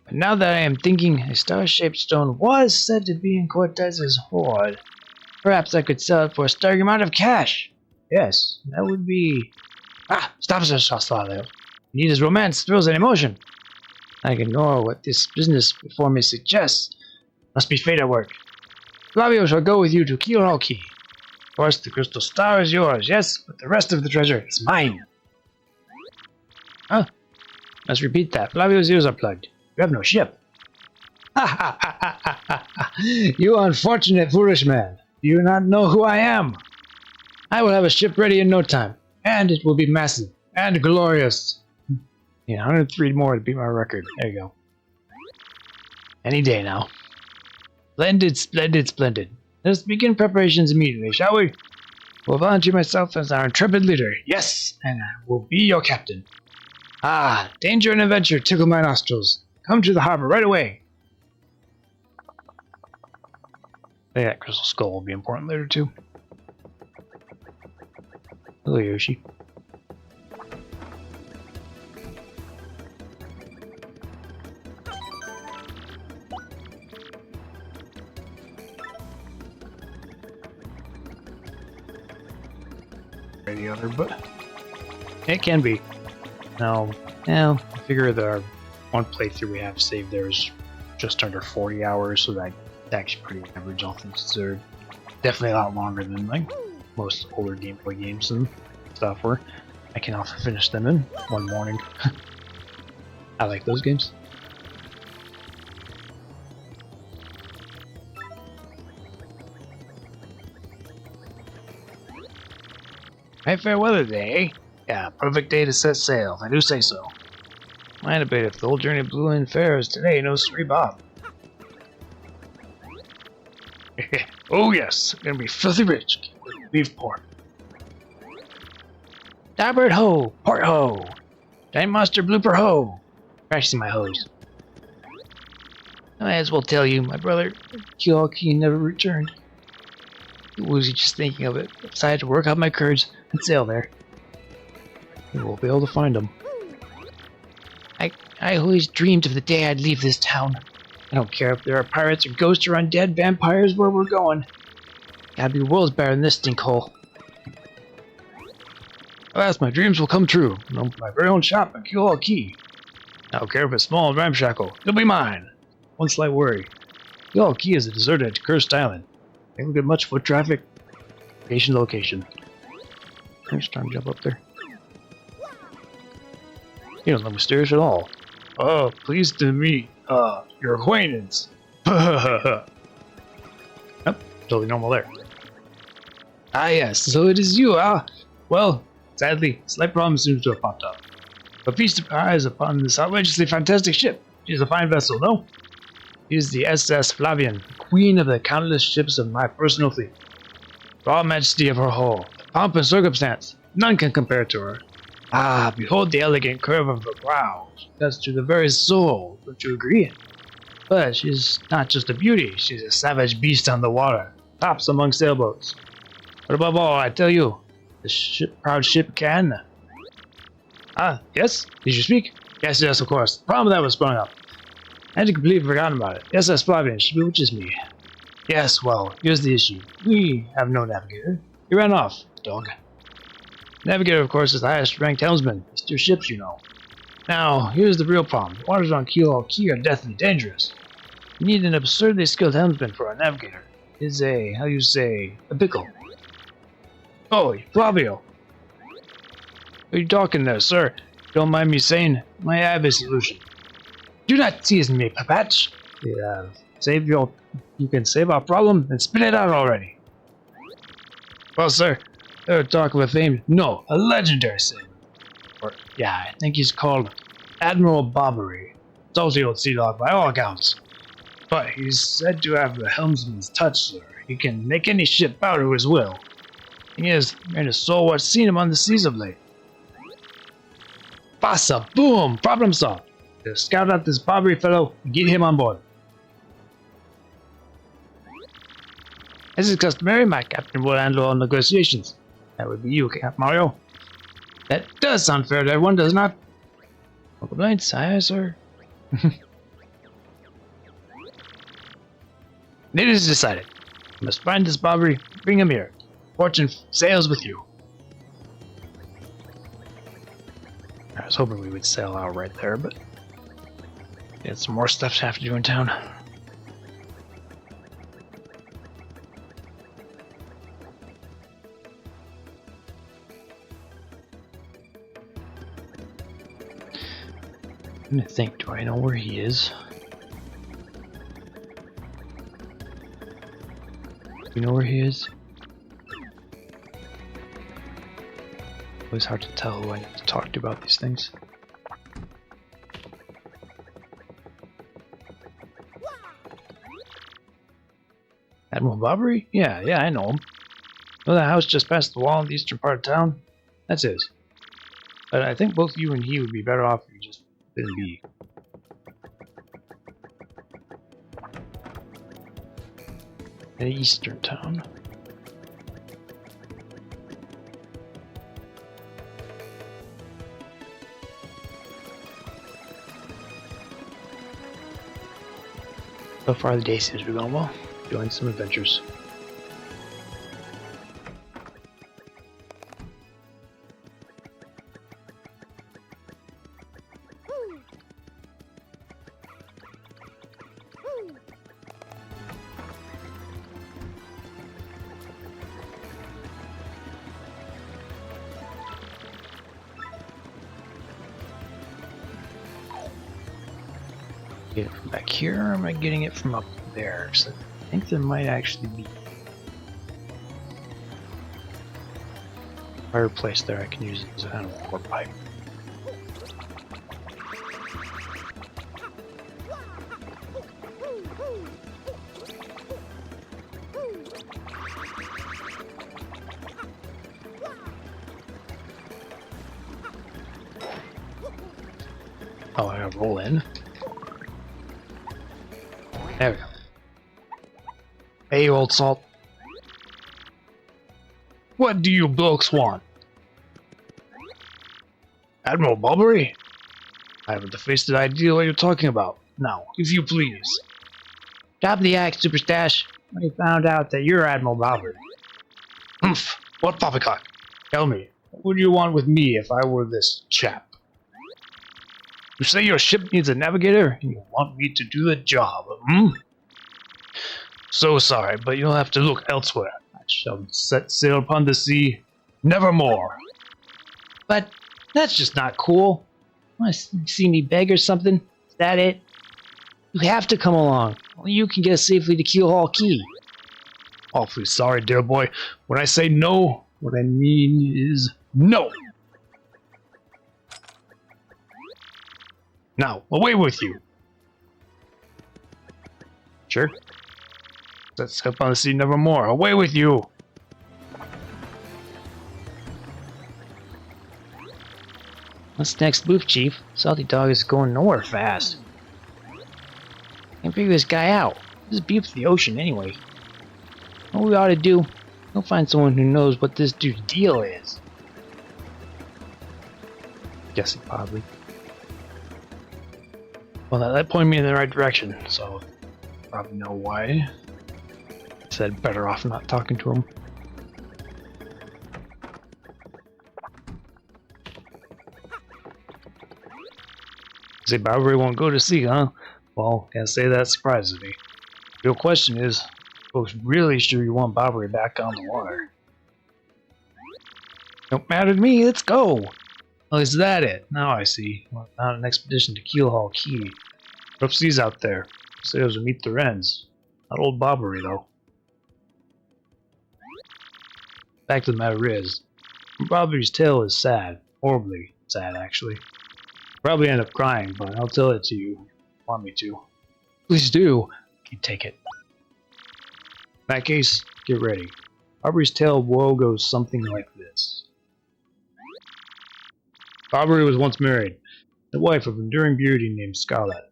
But now that I am thinking, a star-shaped stone was said to be in Cortez's hoard. Perhaps I could sell it for a staggering amount of cash. Yes, that would be... Ah! Stop, Flavio. You need his romance, thrills, and emotion. I can ignore what this business before me suggests. Must be fate at work. Flavio shall go with you to Keelhaul Key. Of course, the crystal star is yours, yes, but the rest of the treasure is mine. Huh? Must repeat that. Flavio's ears are plugged. You have no ship. Ha ha ha ha ha ha ha! You unfortunate foolish man. Do you not know who I am? I will have a ship ready in no time, and it will be massive and glorious. Yeah, 103 more to beat my record. There you go. Any day now. Splendid, splendid, splendid. Let us begin preparations immediately, shall we? Will volunteer myself as our intrepid leader. Yes, and I will be your captain. Ah, danger and adventure tickle my nostrils. Come to the harbor right away. I think that crystal skull will be important later too. Hello, Yoshi. The other, but it can be. Now, I figure the one playthrough we have saved there is just under 40 hours, so that's actually pretty average, all things considered. Definitely a lot longer than like most older Game Boy games and stuff where I can often finish them in one morning. I like those games. Hey, fair weather day, eh? Yeah, perfect day to set sail, if I do say so. I debate if the whole journey blew in fares today, no siree Bob. Oh yes, gonna be filthy rich. Leave port. Starboard ho, port ho. Giant monster blooper ho. Practicing my hose. I might as well tell you, my brother, Keelhaul Key never returned. Was he just thinking of it? I decided to work out my courage and sail there. We won't be able to find him. I always dreamed of the day I'd leave this town. I don't care if there are pirates or ghosts or undead vampires where we're going. Gotta be worlds better than this stinkhole. Alas, my dreams will come true. And I'll open my very own shop at Keelhaul Key. I don't care if it's small and ramshackle. It'll be mine. One slight worry. Keelhaul Key is a deserted, cursed island. Can't look at much foot traffic. Location. I'm just trying to jump up there. You don't look mysterious at all. Oh, pleased to meet, your acquaintance. Yep, totally normal there. Ah yes, so it is you, ah. Well, sadly, slight problem seems to have popped up. But feast your eyes upon this outrageously fantastic ship. She is a fine vessel, no? She is the SS Flavian, queen of the countless ships of my personal fleet. Raw majesty of her hull, pomp and circumstance, none can compare to her. Ah, behold the elegant curve of her brow. That's to the very soul, don't you agree? But she's not just a beauty, she's a savage beast on the water, tops among sailboats. But above all, I tell you, the proud ship can... Ah, yes? Did you speak? Yes, of course. The problem that was sprung up. I had completely forgotten about it. Yes, that's Flavian. She bewitches me. Yes, well, here's the issue. We have no navigator. He ran off, dog. Navigator, of course, is the highest ranked helmsman. It's your ships, you know. Now, here's the real problem. The waters on Keel Key are deathly dangerous. You need an absurdly skilled helmsman for a navigator. Is a, how you say, a pickle. Oh, Flavio. What are you talking there, sir? Don't mind me saying, I have a solution. Do not tease me, Papatch. Yeah, you can save our problem and spit it out already. Well, sir, there talk of a famed, no, a legendary sailor. Or, yeah, I think he's called Admiral Bobbery. Salty old sea dog by all accounts. But he's said to have the helmsman's touch, sir. He can make any ship bow to his will. He is, and his soul what's seen him on the seas of late. Bassa, boom, problem solved. Just scout out this Bobbery fellow and get him on board. As is customary, my captain will handle all negotiations. That would be you, Cap Mario. That does sound fair to everyone, does not? No complaints, aye, sir. It is decided. You must find this Bobbery, bring him here. Fortune sails with you. I was hoping we would sail out right there, but we had some more stuff to have to do in town. I'm gonna think, do I know where he is? Do you know where he is? Always hard to tell who I need to talk to about these things. Admiral Bobbery? Yeah, I know him. Know that house just past the wall in the eastern part of town? That's his. But I think both you and he would be better off if you just didn't be. An eastern town. So far the day seems to be going well. Doing some adventures. Get it from back here, or am I getting it from up there? So I think there might actually be a fireplace there I can use as a water pipe. Oh, I gotta roll in. There we go. Hey, old salt. What do you blokes want? Admiral Bobbery? I haven't the face that idea what you're talking about. Now, if you please. Drop the axe, Superstash. I found out that you're Admiral Bobbery. Humph. What poppycock? Tell me, what would you want with me if I were this chap? You say your ship needs a navigator, and you want me to do the job, hmm? So sorry, but you'll have to look elsewhere. I shall set sail upon the sea nevermore. But that's just not cool. Want to see me beg or something? Is that it? You have to come along. Only you can get us safely to Keel Hall Key. Awfully sorry, dear boy. When I say no, what I mean is no. Now, away with you. Sure. Let's step on the sea nevermore. Away with you. What's next move, Chief? Salty Dog is going nowhere fast. Can't figure this guy out. This is beef for the ocean anyway. What we ought to do, go find someone who knows what this dude's deal is. Guessing probably. Well, that pointed me in the right direction, so probably know why. Said better off not talking to him. Say Barbary won't go to sea, huh? Well, can't say that surprises me. The real question is, folks really sure you want Barbary back on the water? Don't matter to me, let's go! Oh, is that it? Now I see. Well, not an expedition to Keel Hall Key. Rough seas out there. Sailors will meet their ends. Not old Barbary, though. Fact of the matter is, Barbary's tale is sad. Horribly sad, actually. Probably end up crying, but I'll tell it to you if you want me to. Please do. You take it. In that case, get ready. Barbary's tale of woe goes something like this. Barbary was once married, the wife of enduring beauty named Scarlet.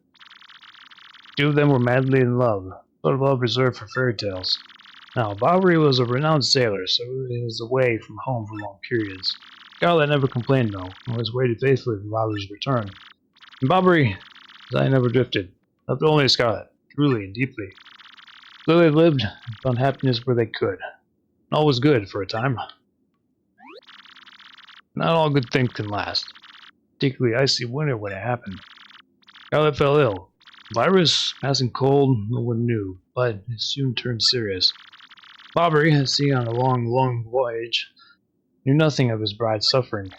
Two of them were madly in love, sort of love reserved for fairy tales. Now, Barbary was a renowned sailor, so he was away from home for long periods. Scarlet never complained, though, and always waited faithfully for Barbary's return. And Barbary, as I never drifted, loved only Scarlet, truly and deeply. So they lived and found happiness where they could. And all was good for a time. Not all good things can last. Particularly icy winter when it happened. Scarlet fell ill. Virus, passing cold, no one knew, but it soon turned serious. Barbary, at sea on a long voyage, knew nothing of his bride's suffering.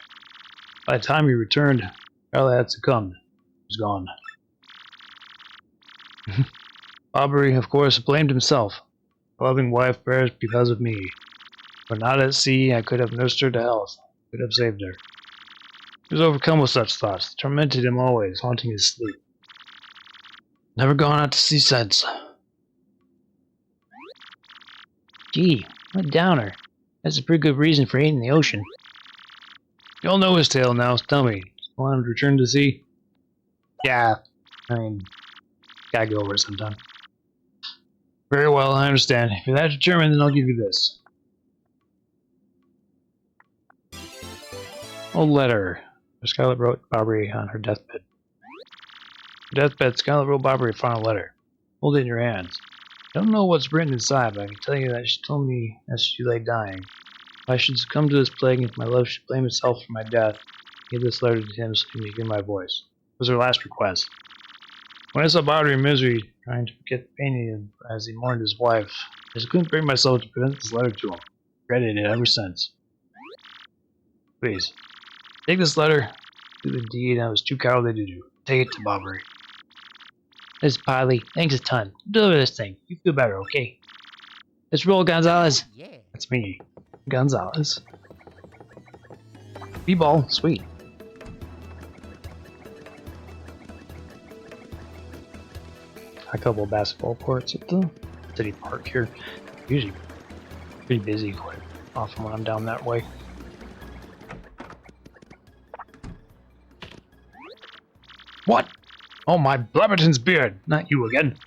By the time he returned, Scarlet had succumbed. He was gone. Barbary, of course, blamed himself. A loving wife perished because of me. But not at sea, I could have nursed her to health. Could have saved her. He was overcome with such thoughts, tormented him always, haunting his sleep. Never gone out to sea since. Gee, what a downer. That's a pretty good reason for hating the ocean. You all know his tale now, so tell me. Want him to return to sea? Yeah, I mean, gotta go over it sometime. Very well, I understand. If you're that determined, then I'll give you this. A letter. Scarlet wrote Barbary on her deathbed. Her deathbed, Scarlet wrote Barbary a final letter. Hold it in your hands. I don't know what's written inside, but I can tell you that she told me as she lay dying. If I should succumb to this plague, and if my love should blame itself for my death, give this letter to him so he may hear my voice. It was her last request. When I saw Barbary in misery, trying to forget the pain as he mourned his wife, I just couldn't bring myself to present this letter to him. I've regretted it ever since. Please, take this letter. Do the deed I was too cowardly to do. Take it to Barbary. Miss Piley, thanks a ton. Deliver this thing. You feel better, okay? Let's roll, Gonzalez. Yeah. That's me, Gonzalez. B-ball, sweet. A couple of basketball courts at the city park here. Usually pretty busy quite often when I'm down that way. What? Oh, my Blabberton's beard! Not you again.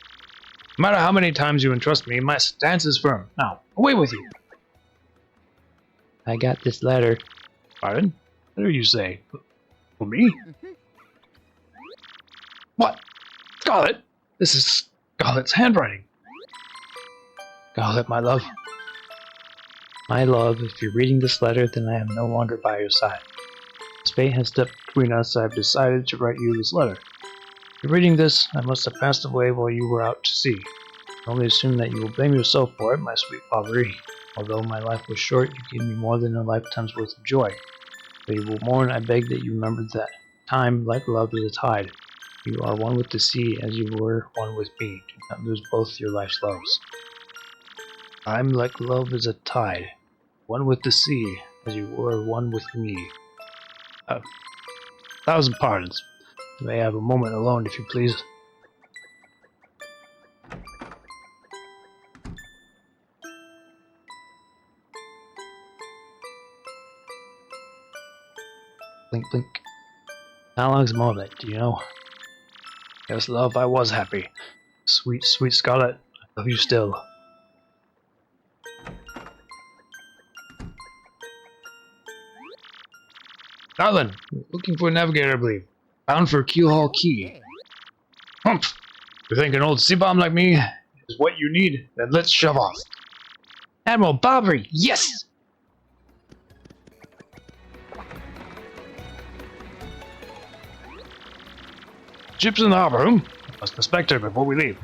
No matter how many times you entrust me, my stance is firm. Now, away with you! I got this letter. Pardon? What do you say? For me? What? Scarlet? This is Scarlet's handwriting. Scarlet, my love. My love, if you're reading this letter, then I am no longer by your side. As fate has stepped between us, I have decided to write you this letter. In reading this, I must have passed away while you were out to sea. I only assume that you will blame yourself for it, my sweet Bobbery. Although my life was short, you gave me more than a lifetime's worth of joy. But you will mourn, I beg that you remember that time, like love, is a tide. You are one with the sea, as you were one with me. Do not lose both your life's loves. Time, like love, is a tide. One with the sea, as you were one with me. 1,000 pardons. May I have a moment alone, if you please? Blink, blink. How long's a moment, do you know? Yes, love, I was happy. Sweet, sweet Scarlet, I love you still. Darlin, looking for a navigator, I believe. Bound for Keelhaul Key. Humph! You think an old sea bomb like me is what you need? Then let's shove off. Admiral Bobbery, yes! Ship's in the harbor room. Must inspect her before we leave.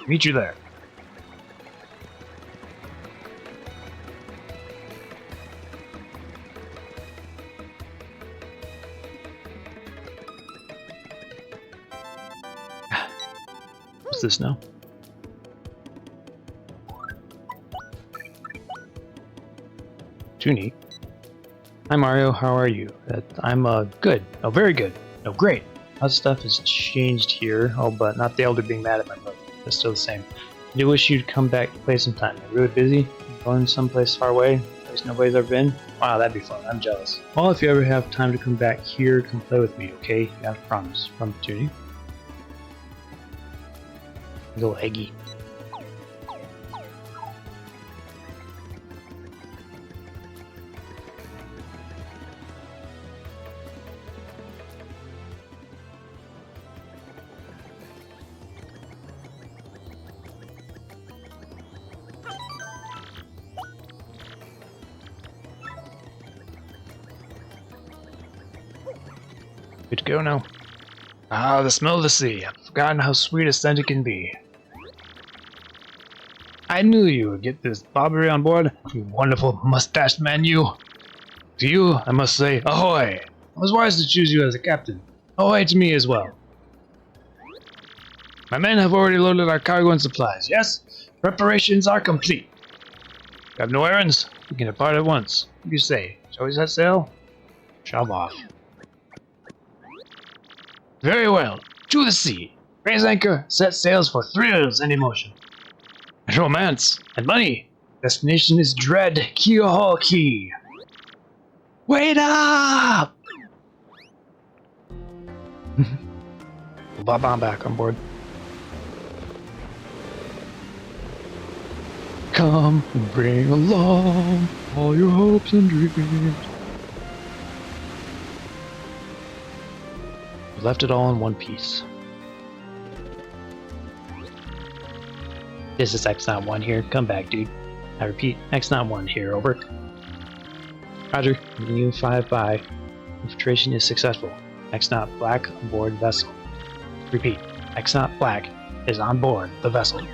Meet you there. What's this now? Too neat. Hi Mario, how are you? I'm good. Oh, very good. Oh, great. Lots of stuff has changed here. Oh, but not the elder being mad at my brother. That's still the same. I do wish you'd come back to play sometime. You're really busy? Going someplace far away? Place nobody's ever been? Wow, that'd be fun. I'm jealous. Well, if you ever have time to come back here, come play with me, okay? You have to promise. From Toonie. Little eggy. Good to go now. Ah, the smell of the sea. I've forgotten how sweet a scent it can be. I knew you would get this Bobbery on board, you wonderful mustached man, you. To you, I must say, ahoy! I was wise to choose you as a captain. Ahoy to me as well. My men have already loaded our cargo and supplies, yes? Preparations are complete. Got no errands? We can depart at once. What do you say? Shall we set sail? Shove off. Very well. To the sea. Raise anchor, set sails for thrills and emotion. And romance and money. Destination is Dread Keelhaul Key. Wait up! Bob, I'm back on board. Come and bring along all your hopes and dreams. We left it all in one piece. This is X-Nauts 1 here. Come back, dude. I repeat, X-Nauts 1 here, over. Roger, you 5 by. Infiltration is successful. X-Nauts Black on board vessel. Repeat, X-Nauts Black is on board the vessel.